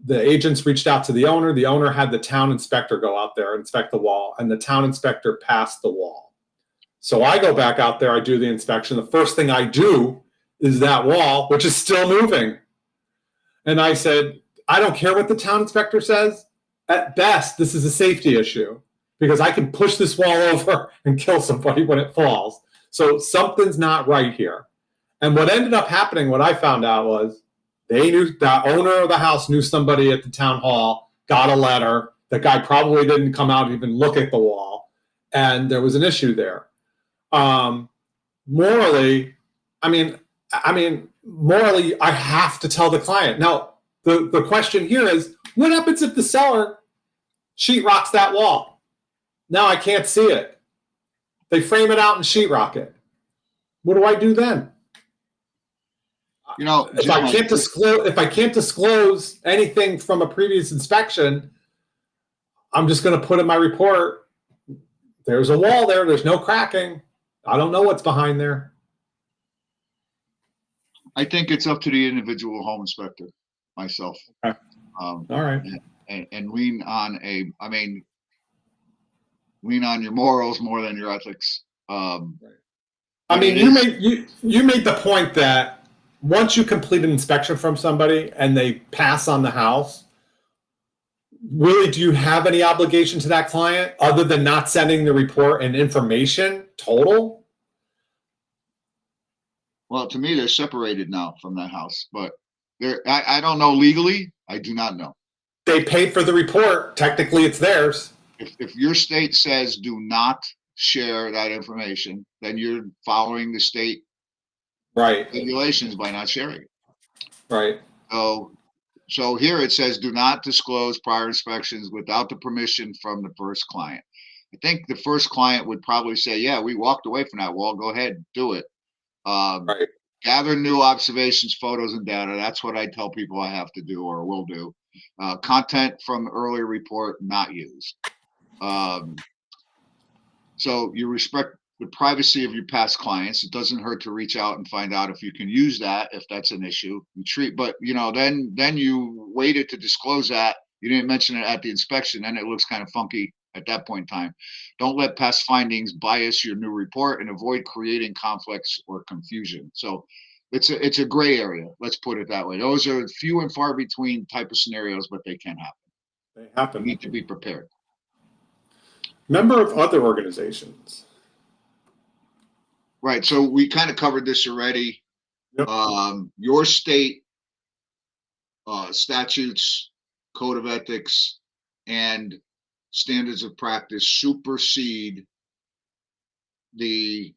the agents reached out to the owner. The owner had the town inspector go out there and inspect the wall, and the town inspector passed the wall. So I go back out there, I do the inspection. The first thing I do is that wall, which is still moving. And I said, I don't care what the town inspector says. At best, this is a safety issue because I can push this wall over and kill somebody when it falls. So something's not right here. And what ended up happening, what I found out was they knew, the owner of the house knew somebody at the town hall, got a letter. The guy probably didn't come out and even look at the wall. And there was an issue there. Morally, morally, I have to tell the client. Now, the question here is, what happens if the seller sheetrocks that wall? Now I can't see it. They frame it out and sheetrock it. What do I do then? If I can't disclose anything from a previous inspection, I'm just going to put in my report, there's a wall there, there's no cracking. I don't know what's behind there. I think it's up to the individual home inspector, myself. Okay. All right. And lean on your morals more than your ethics. Right. I mean, you made the point that once you complete an inspection from somebody and they pass on the house, really, do you have any obligation to that client other than not sending the report and information total? Well, to me, they're separated now from that house, but I don't know legally. I do not know. They paid for the report. Technically, it's theirs. If your state says do not share that information, then you're following the state regulations by not sharing it. Right. So here it says do not disclose prior inspections without the permission from the first client. I think the first client would probably say, yeah, we walked away from that wall. Go ahead, do it. Right. Gather new observations, photos, and data. That's what I tell people I have to do or will do. Content from earlier report not used. So you respect the privacy of your past clients. It doesn't hurt to reach out and find out if you can use that, if that's an issue. But then you waited to disclose that. You didn't mention it at the inspection, and it looks kind of funky at that point in time. Don't let past findings bias your new report and avoid creating conflicts or confusion. So it's a gray area. Let's put it that way. Those are few and far between type of scenarios, but they can happen. They happen. You need to be prepared. Member of other organizations. Right. So we kind of covered this already. Yep. Your state statutes, code of ethics, and standards of practice supersede any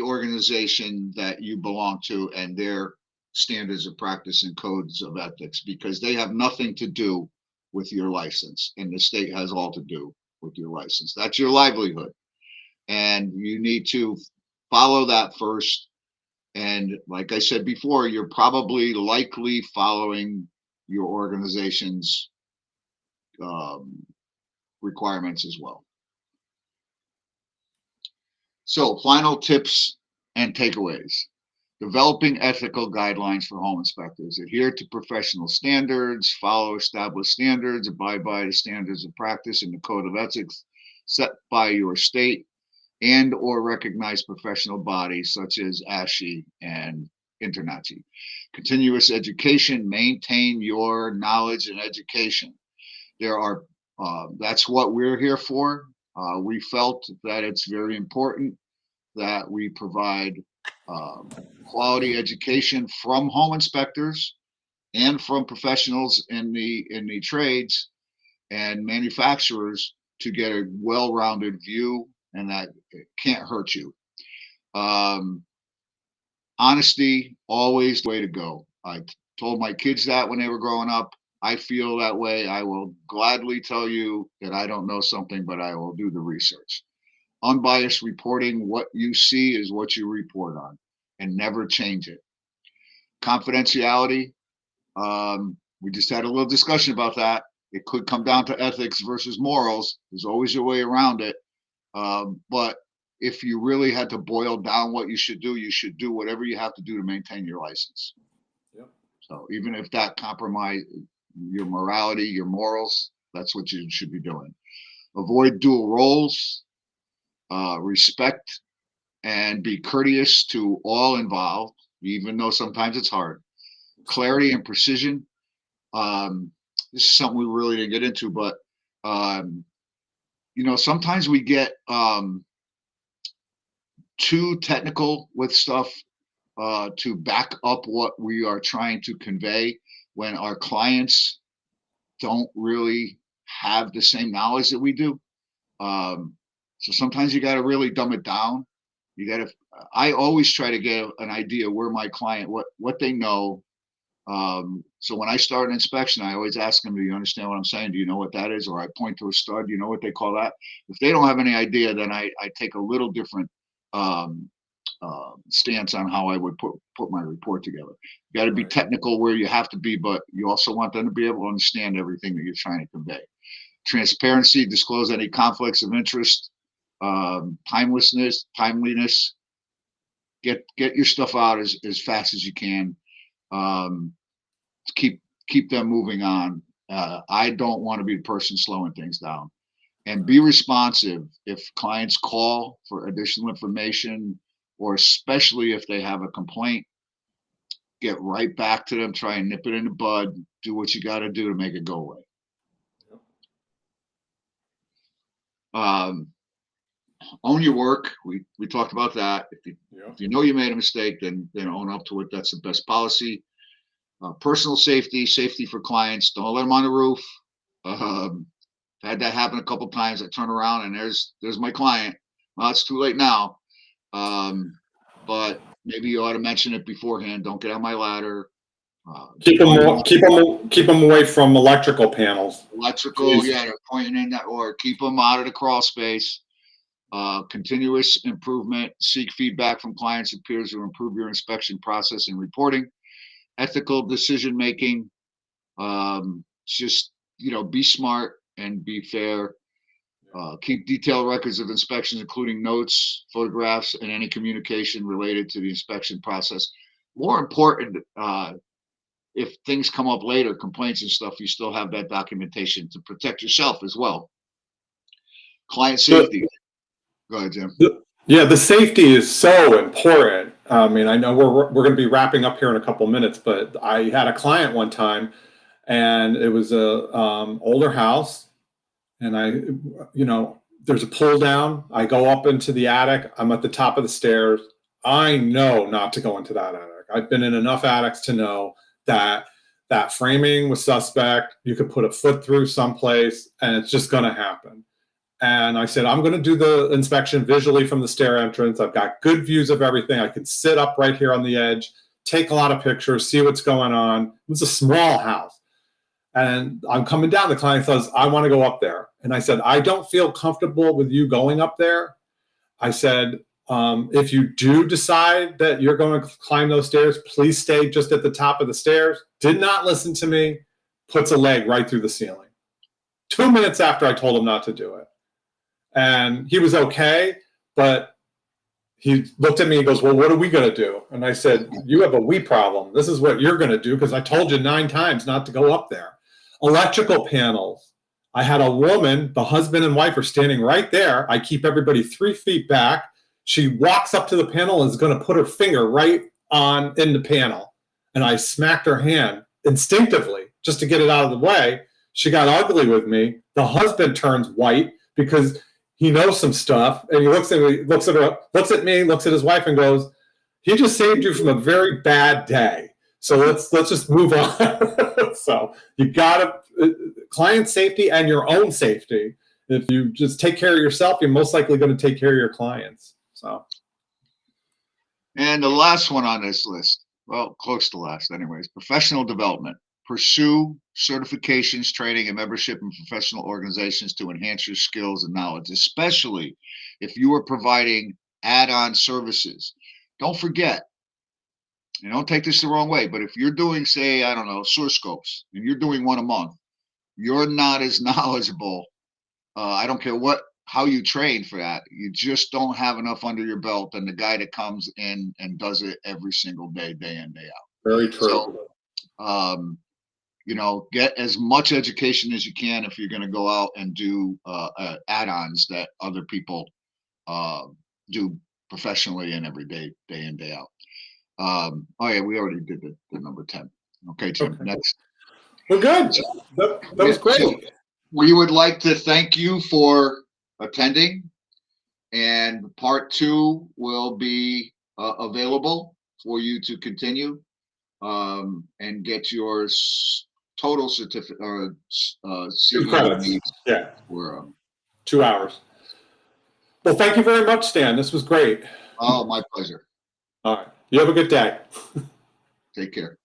organization that you belong to and their standards of practice and codes of ethics, because they have nothing to do with your license, and the state has all to do with your license. That's your livelihood, and you need to follow that first. And like I said before, you're probably likely following your organization's requirements as well. So final tips and takeaways. Developing ethical guidelines for home inspectors. Adhere to professional standards, follow established standards, abide by the standards of practice and the code of ethics set by your state and or recognized professional bodies such as ASHI and INTRNACHI. Continuous education, maintain your knowledge and education. That's what we're here for. We felt that it's very important that we provide quality education from home inspectors and from professionals in the trades and manufacturers to get a well-rounded view, and that it can't hurt you. Honesty, always the way to go. I told my kids that when they were growing up. I feel that way. I will gladly tell you that I don't know something, but I will do the research. Unbiased reporting, what you see is what you report on, and never change it. Confidentiality, we just had a little discussion about that. It could come down to ethics versus morals. There's always a way around it. But if you really had to boil down what you should do whatever you have to do to maintain your license. Yep. So even if that compromises your morality, your morals, that's what you should be doing. Avoid dual roles. Respect and be courteous to all involved, even though sometimes it's hard. Clarity and precision. This is something we really didn't get into, but sometimes we get too technical with stuff to back up what we are trying to convey when our clients don't really have the same knowledge that we do. So sometimes you got to really dumb it down. I always try to get an idea where my client, what they know. So when I start an inspection, I always ask them, do you understand what I'm saying? Do you know what that is? Or I point to a stud, do you know what they call that? If they don't have any idea, then I take a little different stance on how I would put my report together. You got to be technical where you have to be, but you also want them to be able to understand everything that you're trying to convey. Transparency, disclose any conflicts of interest. Timeliness, get your stuff out as fast as you can. Keep them moving on. I don't want to be the person slowing things down. And be responsive if clients call for additional information, or especially if they have a complaint, get right back to them, try and nip it in the bud, do what you got to do to make it go away. Own your work. We talked about that. If you know you made a mistake, then own up to it. That's the best policy. Personal safety for clients. Don't let them on the roof. Had that happen a couple times. I turn around and there's my client. Well, it's too late now. But maybe you ought to mention it beforehand. Don't get on my ladder. Keep them away from electrical panels. Electrical, yeah, they're pointing in that, or keep them out of the crawl space. Continuous improvement. Seek feedback from clients and peers to improve your inspection process and reporting. Ethical decision making. Just be smart and be fair. Keep detailed records of inspections, including notes, photographs, and any communication related to the inspection process. More important, if things come up later, complaints and stuff, you still have that documentation to protect yourself as well. Client safety. Go ahead, Jim. Yeah, the safety is so important. I mean, I know we're going to be wrapping up here in a couple minutes, but I had a client one time, and it was a older house, and there's a pull down. I go up into the attic. I'm at the top of the stairs. I know not to go into that attic. I've been in enough attics to know that framing was suspect. You could put a foot through someplace, and it's just going to happen. And I said, I'm going to do the inspection visually from the stair entrance. I've got good views of everything. I can sit up right here on the edge, take a lot of pictures, see what's going on. It's a small house. And I'm coming down. The client says, I want to go up there. And I said, I don't feel comfortable with you going up there. I said, if you do decide that you're going to climb those stairs, please stay just at the top of the stairs. Did not listen to me, puts a leg right through the ceiling. 2 minutes after I told him not to do it. And he was okay, but he looked at me and goes, well, what are we going to do? And I said, you have a we problem. This is what you're going to do because I told you 9 times not to go up there. Electrical panels. I had a woman, the husband and wife are standing right there. I keep everybody 3 feet back. She walks up to the panel and is going to put her finger right on in the panel. And I smacked her hand instinctively just to get it out of the way. She got ugly with me. The husband turns white because he knows some stuff, and he looks at me, looks at me, looks at his wife, and goes, "He just saved you from a very bad day. So let's just move on." So you got to client safety and your own safety. If you just take care of yourself, you're most likely going to take care of your clients. So, and the last one on this list, well, close to last, anyways, professional development. Pursue certifications, training, and membership in professional organizations to enhance your skills and knowledge, especially if you are providing add-on services. Don't forget, and don't take this the wrong way, but if you're doing, say, I don't know, source scopes, and you're doing one a month, you're not as knowledgeable. I don't care how you train for that. You just don't have enough under your belt than the guy that comes in and does it every single day, day in, day out. Very true. So, get as much education as you can if you're going to go out and do add-ons that other people do professionally and every day, day in, day out. Oh yeah, we already did the number 10. Okay, Tim, Okay. next. We're good. That was great. So we would like to thank you for attending, and part 2 will be available for you to continue and get your total certificate Two credits. Yeah. For 2 hours. Well, thank you very much, Stan. This was great. Oh, my pleasure. All right. You have a good day. Take care.